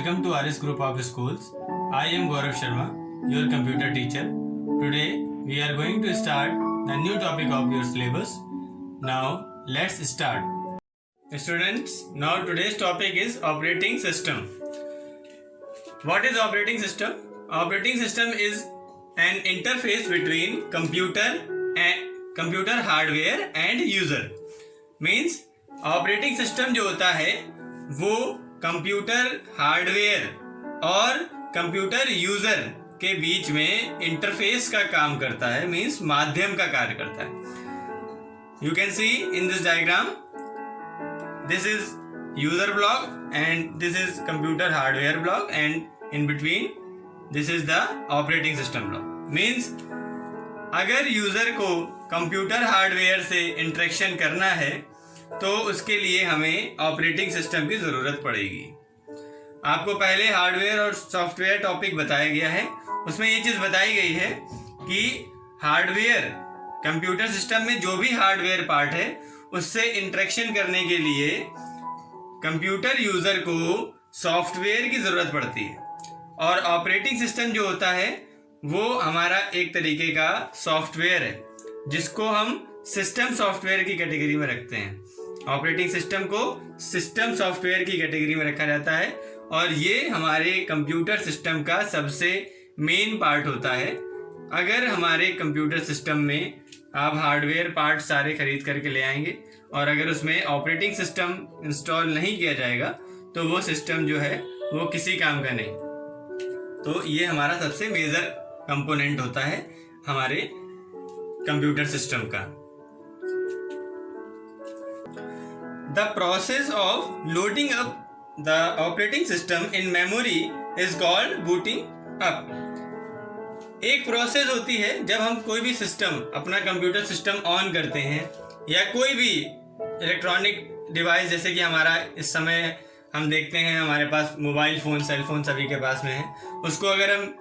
Welcome to RS Group of Schools. I am Gaurav Sharma, your computer teacher. Today we are going to start the new topic of your syllabus. Now let's start. Students, now today's topic is operating system. What is operating system? Operating system is an interface between computer hardware and user. Means operating system जो होता है वो computer hardware और computer user के बीच में interface का काम करता है, मीन्स माध्यम का कार्य करता है. You can see in this diagram, this is user block and this is computer hardware block and in between this is the operating system block. Means अगर यूजर को कंप्यूटर हार्डवेयर से इंटरेक्शन करना है तो उसके लिए हमें ऑपरेटिंग सिस्टम की ज़रूरत पड़ेगी. आपको पहले हार्डवेयर और सॉफ्टवेयर टॉपिक बताया गया है, उसमें ये चीज़ बताई गई है कि हार्डवेयर कंप्यूटर सिस्टम में जो भी हार्डवेयर पार्ट है उससे इंटरेक्शन करने के लिए कंप्यूटर यूज़र को सॉफ्टवेयर की ज़रूरत पड़ती है, और ऑपरेटिंग सिस्टम जो होता है वो हमारा एक तरीके का सॉफ्टवेयर है जिसको हम सिस्टम सॉफ्टवेयर की कैटेगरी में रखते हैं. ऑपरेटिंग सिस्टम को सिस्टम सॉफ्टवेयर की कैटेगरी में रखा जाता है और ये हमारे कंप्यूटर सिस्टम का सबसे मेन पार्ट होता है. अगर हमारे कंप्यूटर सिस्टम में आप हार्डवेयर पार्ट सारे खरीद करके ले आएंगे और अगर उसमें ऑपरेटिंग सिस्टम इंस्टॉल नहीं किया जाएगा तो वो सिस्टम जो है वो किसी काम का नहीं. तो ये हमारा सबसे मेजर कंपोनेंट होता है हमारे कंप्यूटर सिस्टम का. The process of loading up the operating system in memory is called booting up. एक प्रोसेस होती है जब हम कोई भी सिस्टम, अपना कंप्यूटर सिस्टम ऑन करते हैं या कोई भी इलेक्ट्रॉनिक डिवाइस, जैसे कि हमारा इस समय हम देखते हैं हमारे पास मोबाइल फ़ोन, सेल फोन सभी के पास में है, उसको अगर हम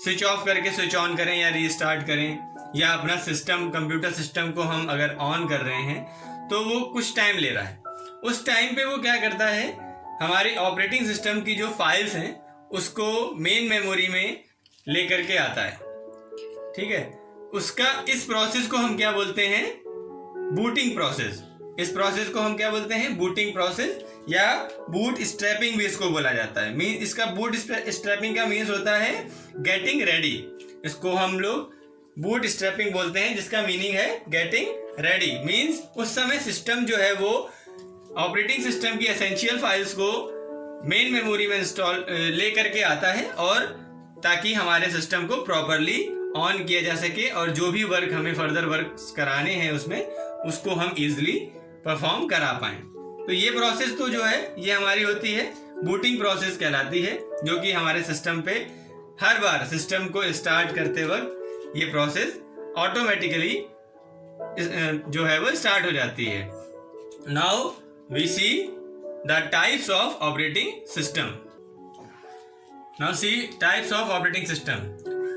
स्विच ऑफ करके स्विच ऑन करें या रीस्टार्ट करें या अपना सिस्टम, कंप्यूटर सिस्टम को हम अगर ऑन कर रहे हैं तो वो कुछ टाइम ले रहा है. उस टाइम पे वो क्या करता है, हमारी ऑपरेटिंग सिस्टम की जो फाइल्स हैं उसको मेन मेमोरी में लेकर के आता है. ठीक है, उसका इस प्रोसेस को हम क्या बोलते हैं, बूटिंग प्रोसेस. इस प्रोसेस को हम क्या बोलते हैं, बूटिंग प्रोसेस या बूट स्ट्रैपिंग भी इसको बोला जाता है. मीन इसका बूट स्ट्रैपिंग का मीन्स होता है गेटिंग रेडी. इसको हम लोग बूट स्ट्रैपिंग बोलते हैं जिसका मीनिंग है गेटिंग रेडी. मीन्स उस समय सिस्टम जो है वो ऑपरेटिंग सिस्टम की एसेंशियल फाइल्स को मेन मेमोरी में इंस्टॉल ले करके आता है, और ताकि हमारे सिस्टम को प्रॉपरली ऑन किया जा सके और जो भी वर्क हमें फर्दर वर्क कराने हैं उसमें उसको हम इजीली परफॉर्म करा पाएं. तो ये प्रोसेस तो जो है ये हमारी होती है बूटिंग प्रोसेस कहलाती है, जो कि हमारे सिस्टम पे हर बार सिस्टम को स्टार्ट करते वक्त ये प्रोसेस ऑटोमेटिकली जो है वो स्टार्ट हो जाती है. Now we see the types of operating system. Now see types of operating system.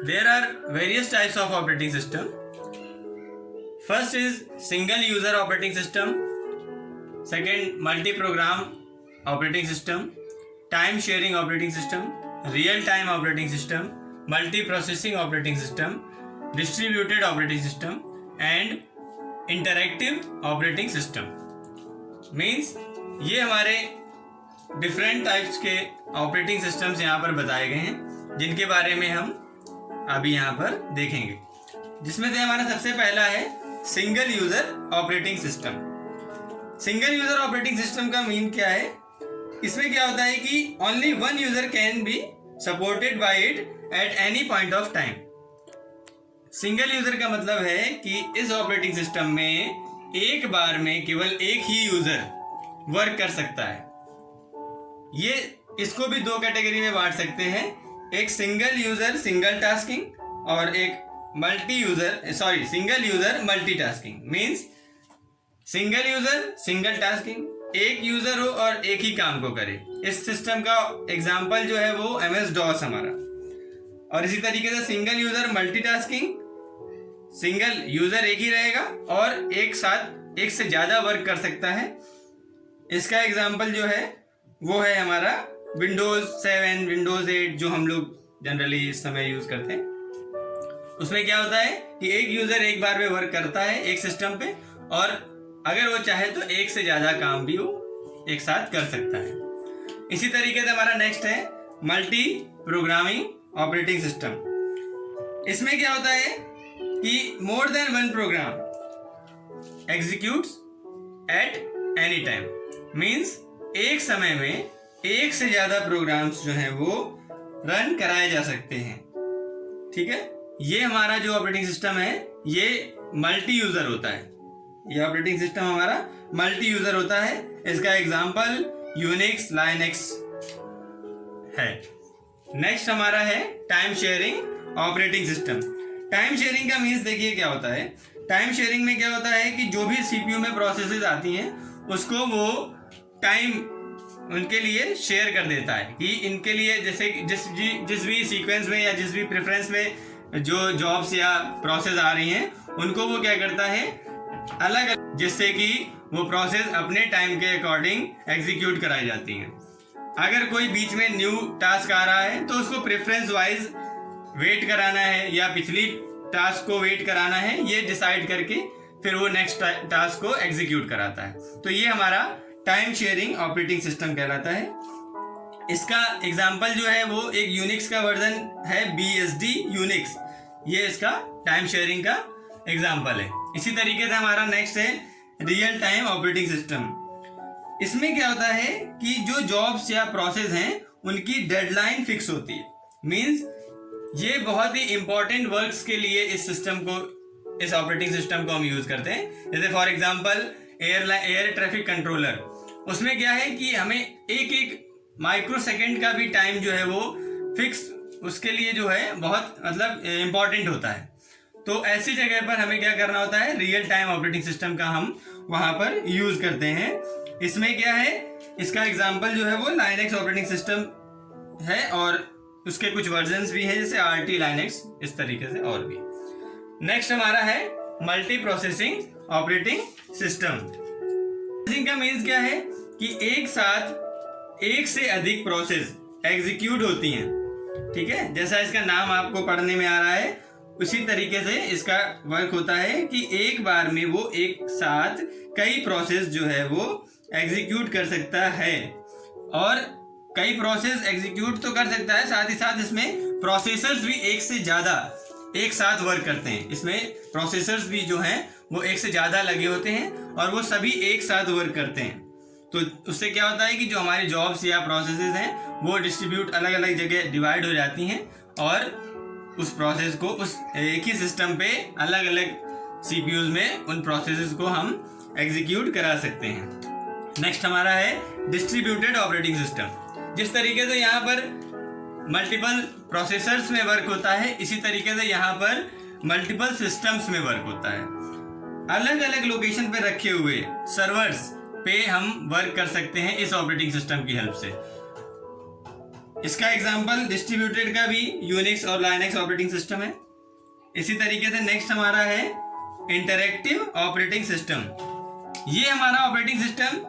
There are various types of operating system. First is single user operating system. Second, multi-program operating system. Time sharing operating system. Real time operating system. Multi-processing operating system. Distributed operating system. And interactive operating system. Means ये हमारे different types के operating systems यहाँ पर बताए गए हैं जिनके बारे में हम अभी यहाँ पर देखेंगे. जिसमें से हमारा सबसे पहला है single user operating system. Single user operating system का मीन क्या है, इसमें क्या होता है कि only one user can be supported by it at any point of time. Single user का मतलब है कि इस ऑपरेटिंग सिस्टम में एक बार में केवल एक ही यूजर वर्क कर सकता है. ये इसको भी दो कैटेगरी में बांट सकते हैं, एक सिंगल यूजर सिंगल टास्किंग और एक single user multitasking. Means single user single tasking, एक यूजर हो और एक ही काम को करे. इस सिस्टम का एग्जांपल जो है वो MS DOS हमारा. और इसी तरीके से single user multitasking, single user एक ही रहेगा और एक साथ एक से ज्यादा वर्क कर सकता है. इसका एग्जाम्पल जो है वो है हमारा विंडोज 7, विंडोज 8 जो हम लोग जनरली इस समय यूज करते हैं, उसमें क्या होता है कि एक यूजर एक बार में वर्क करता है एक सिस्टम पे, और अगर वो चाहे तो एक से ज्यादा काम भी वो एक साथ कर सकता है। इसी तरीके से हमारा नेक्स्ट है मल्टी प्रोग्रामिंग ऑपरेटिंग सिस्टम। इसमें क्या होता है कि more than one program executes at any time, means एक समय में एक से ज्यादा प्रोग्राम्स जो हैं वो रन कराए जा सकते हैं। ठीक है, ये हमारा जो ऑपरेटिंग सिस्टम है ये मल्टी यूजर होता है। ये ऑपरेटिंग सिस्टम हमारा मल्टी यूजर होता है। इसका एग्जांपल यूनिक्स, लाइनक्स है। नेक्स्ट हमारा है time sharing operating system. Time sharing का मीन्स देखिए क्या होता है। टाइम शेयरिंग में क्या होता है कि जो भी सीपीयू में प्रोसेसेस आती हैं उसको वो टाइम उनके लिए शेयर कर देता है कि इनके लिए जैसे जिस भी सीक्वेंस में या जिस भी प्रेफरेंस में जो जॉब्स या प्रोसेस आ रही हैं उनको वो क्या करता है अलग, जिससे कि वो प्रोसेस अपने टाइम के अकॉर्डिंग एग्जीक्यूट कराई जाती हैं। अगर कोई बीच में न्यू टास्क आ रहा है तो उसको प्रेफरेंस वाइज वेट कराना है या पिछली टास्क को वेट कराना है, ये डिसाइड करके फिर वो नेक्स्ट टास्क को एग्जीक्यूट कराता है। तो ये हमारा टाइम शेयरिंग ऑपरेटिंग सिस्टम कहलाता है। इसका एग्जांपल जो है वो एक यूनिक्स का वर्जन है, BSD यूनिक्स, ये इसका टाइम शेयरिंग का एग्जांपल है। इसी तरीके से हमारा नेक्स्ट है रियल टाइम ऑपरेटिंग सिस्टम। इसमें क्या होता है कि जो जॉब्स या प्रोसेस हैं उनकी डेडलाइन फिक्स होती है, मींस ये बहुत ही इंपॉर्टेंट वर्क्स के लिए इस सिस्टम को, इस ऑपरेटिंग सिस्टम को हम यूज करते हैं। जैसे for example air traffic controller, उसमें क्या है कि हमें एक एक माइक्रो सेकेंड का भी टाइम जो है वो फिक्स उसके लिए जो है बहुत मतलब इंपॉर्टेंट होता है। तो ऐसी जगह पर हमें क्या करना होता है, रियल टाइम ऑपरेटिंग सिस्टम का हम वहां पर यूज करते हैं। इसमें क्या है, इसका एग्जांपल जो है वो लाइनक्स ऑपरेटिंग सिस्टम है और उसके कुछ वर्जन्स भी हैं जैसे RT लाइनक्स, इस तरीके से और भी। नेक्स्ट हमारा है multi processing operating system. Processing का मीन्स क्या है कि एक साथ एक से अधिक प्रोसेस एग्जीक्यूट होती हैं। ठीक है, जैसा इसका नाम आपको पढ़ने में आ रहा है उसी तरीके से इसका वर्क होता है कि एक बार में वो एक साथ कई प्रोसेस जो है वो एग्जीक्यूट कर सकता है, और कई प्रोसेस एग्जीक्यूट तो कर सकता है, साथ ही साथ इसमें प्रोसेसर्स भी एक से ज्यादा एक साथ वर्क करते हैं। इसमें प्रोसेसर्स भी जो हैं वो एक से ज्यादा लगे होते हैं और वो सभी एक साथ वर्क करते हैं। तो उससे क्या होता है कि जो हमारी जॉब्स या प्रोसेसेस हैं वो डिस्ट्रीब्यूट अलग अलग जगह डिवाइड हो जाती हैं और उस प्रोसेस को उस एक ही सिस्टम पे अलग अलग सीपीयूज में उन प्रोसेसेस को हम एग्जीक्यूट करा सकते हैं। नेक्स्ट हमारा है डिस्ट्रीब्यूटेड ऑपरेटिंग सिस्टम। जिस तरीके से यहाँ पर मल्टीपल प्रोसेसर्स में वर्क होता है, इसी तरीके से यहाँ पर मल्टीपल सिस्टम्स में वर्क होता है। अलग अलग लोकेशन पे रखे हुए सर्वर्स पे हम वर्क कर सकते हैं इस ऑपरेटिंग सिस्टम की हेल्प से। इसका एग्जांपल डिस्ट्रीब्यूटेड का भी यूनिक्स और लाइनक्स ऑपरेटिंग सिस्टम है। इसी तरीके से नेक्स्ट हमारा है इंटरैक्टिव ऑपरेटिंग सिस्टम। ये हमारा ऑपरेटिंग सिस्टम,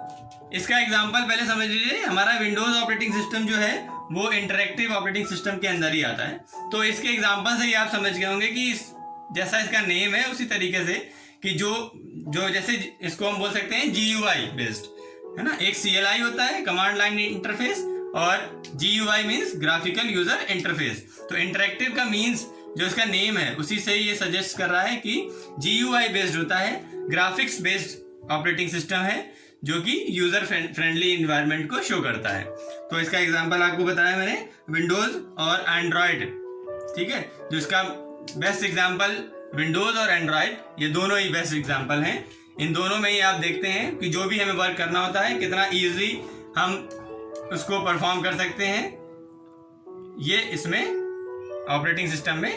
इसका एग्जांपल पहले समझ लीजिए, हमारा विंडोज ऑपरेटिंग सिस्टम जो है वो इंटरैक्टिव ऑपरेटिंग सिस्टम के अंदर ही आता है। तो इसके एग्जांपल से ही आप समझ गए होंगे कि जैसा इसका नेम है उसी तरीके से कि जो जैसे इसको हम बोल सकते हैं GUI बेस्ड, है ना। एक CLI होता है, कमांड लाइन इंटरफेस, और GUI means graphical user interface. तो इंटरैक्टिव का मीन्स जो इसका नेम है उसी से ये सजेस्ट कर रहा है कि GUI बेस्ड होता है, ग्राफिक्स बेस्ड ऑपरेटिंग सिस्टम है जो कि यूजर फ्रेंडली इन्वायरमेंट को शो करता है। तो इसका एग्जांपल आपको बताया मैंने विंडोज और एंड्रॉयड, ठीक है। जो इसका बेस्ट एग्जांपल विंडोज और एंड्रॉयड, ये दोनों ही बेस्ट एग्जांपल हैं। इन दोनों में ही आप देखते हैं कि जो भी हमें वर्क करना होता है कितना इजीली हम उसको परफॉर्म कर सकते हैं। ये इसमें ऑपरेटिंग सिस्टम में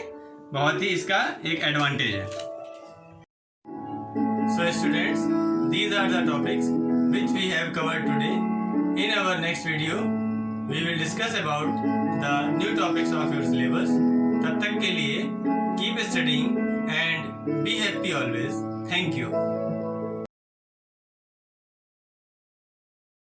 बहुत ही इसका एक एडवांटेज है। So students, these are the topics which we have covered today. In our next video, we will discuss about the new topics of your syllabus. तब तक के लिए keep studying and be happy always. Thank you.